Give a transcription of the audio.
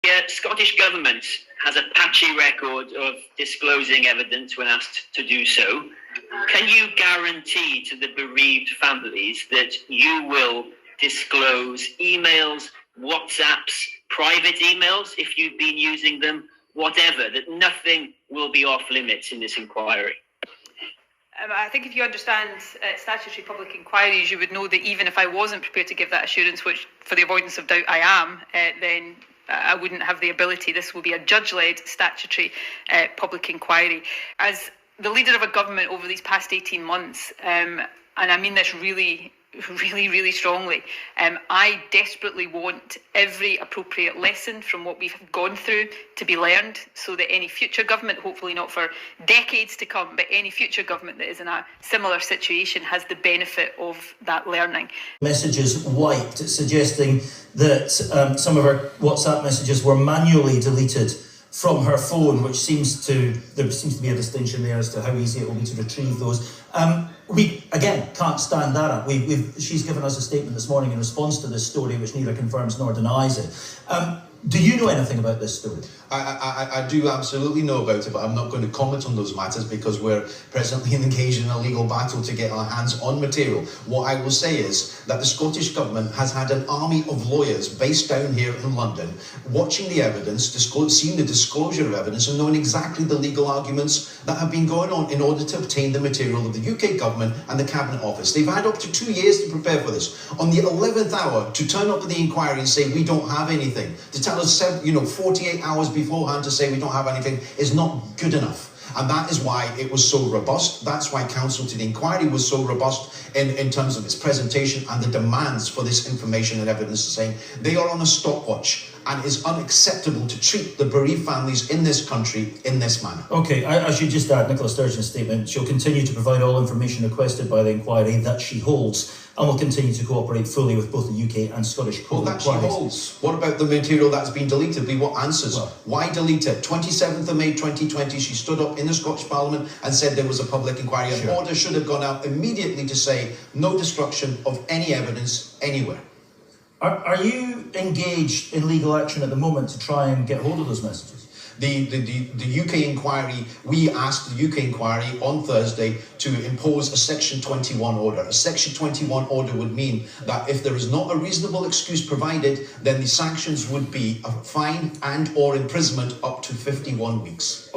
The Scottish Government has a patchy record of disclosing evidence when asked to do so. Can you guarantee to the bereaved families that you will disclose emails, WhatsApps, private emails, if you've been using them, whatever, that nothing will be off limits in this inquiry? I think if you understand statutory public inquiries, you would know that even if I wasn't prepared to give that assurance, which for the avoidance of doubt I am, then I wouldn't have the ability. This will be a judge-led statutory public inquiry. As the leader of a government over these past 18 months, and I mean this really strongly, I desperately want every appropriate lesson from what we've gone through to be learned, so that any future government, hopefully not for decades to come, but any future government that is in a similar situation has the benefit of that learning. Messages wiped, suggesting that some of her WhatsApp messages were manually deleted from her phone, there seems to be a distinction there as to how easy it will be to retrieve those. We, again, can't stand that up. She's given us a statement this morning in response to this story, which neither confirms nor denies it. Do you know anything about this story? I do absolutely know about it, but I'm not going to comment on those matters because we're presently engaged in a legal battle to get our hands on material. What I will say is that the Scottish Government has had an army of lawyers based down here in London watching the evidence, seeing the disclosure of evidence and knowing exactly the legal arguments that have been going on in order to obtain the material of the UK Government and the Cabinet Office. They've had up to 2 years to prepare for this. On the 11th hour, to turn up at the inquiry and say we don't have anything, to tell us 48 hours beforehand to say we don't have anything is not good enough. And that is why it was so robust. That's why counsel to the inquiry was so robust in terms of its presentation and the demands for this information and evidence, saying they are on a stopwatch and it is unacceptable to treat the bereaved families in this country in this manner. Okay, I should just add Nicola Sturgeon's statement. She'll continue to provide all information requested by the inquiry that she holds and will continue to cooperate fully with both the UK and Scottish court inquiries. Well, that she holds. What about the material that's been deleted? We want answers. Well, why delete it? 27th of May 2020, she stood up in the Scottish Parliament and said there was a public inquiry. An order should have gone out immediately to say no destruction of any evidence anywhere. Are you engaged in legal action at the moment to try and get hold of those messages? The UK inquiry, we asked the UK inquiry on Thursday to impose a Section 21 order. A Section 21 order would mean that if there is not a reasonable excuse provided, then the sanctions would be a fine and or imprisonment up to 51 weeks.